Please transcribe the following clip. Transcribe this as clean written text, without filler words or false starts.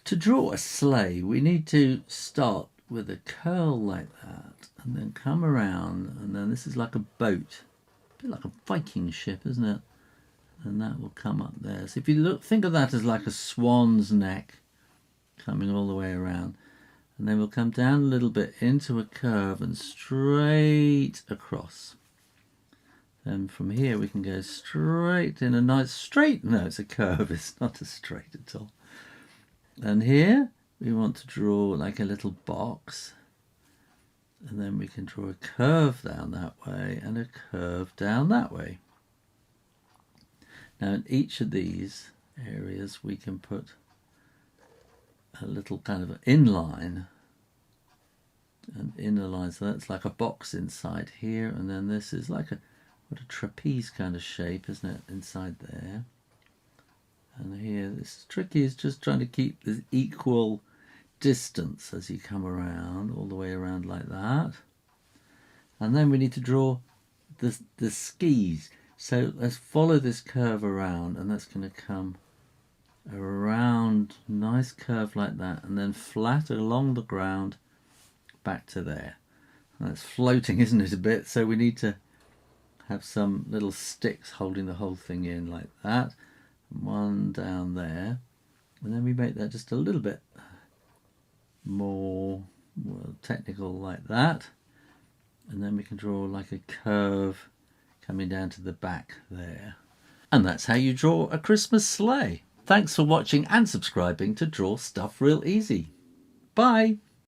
To draw a sleigh, we need to start with a curl like that, and then come around, and then this is like a boat, a bit like a Viking ship, isn't it? And that will come up there. So if you look, think of that as like a swan's neck coming all the way around, and then we'll come down a little bit into a curve and straight across. Then from here we can go straight in a nice straight, no, it's a curve, it's not a straight at all. And here we want to draw like a little box, and then we can draw a curve down that way and a curve down that way. Now in each of these areas we can put a little kind of inline, an inner line, so that's like a box inside here, and then this is like a trapeze kind of shape, isn't it, inside there. And here, this tricky is just trying to keep the equal distance as you come around, all the way around like that. And then we need to draw the skis. So let's follow this curve around, and that's going to come around, nice curve like that, and then flat along the ground back to there. And that's floating, isn't it, a bit? So we need to have some little sticks holding the whole thing in like that. One down there, and then we make that just a little bit more technical like that, and then we can draw like a curve coming down to the back there. And that's how you draw a Christmas sleigh. Thanks for watching and subscribing to Draw Stuff Real Easy. Bye.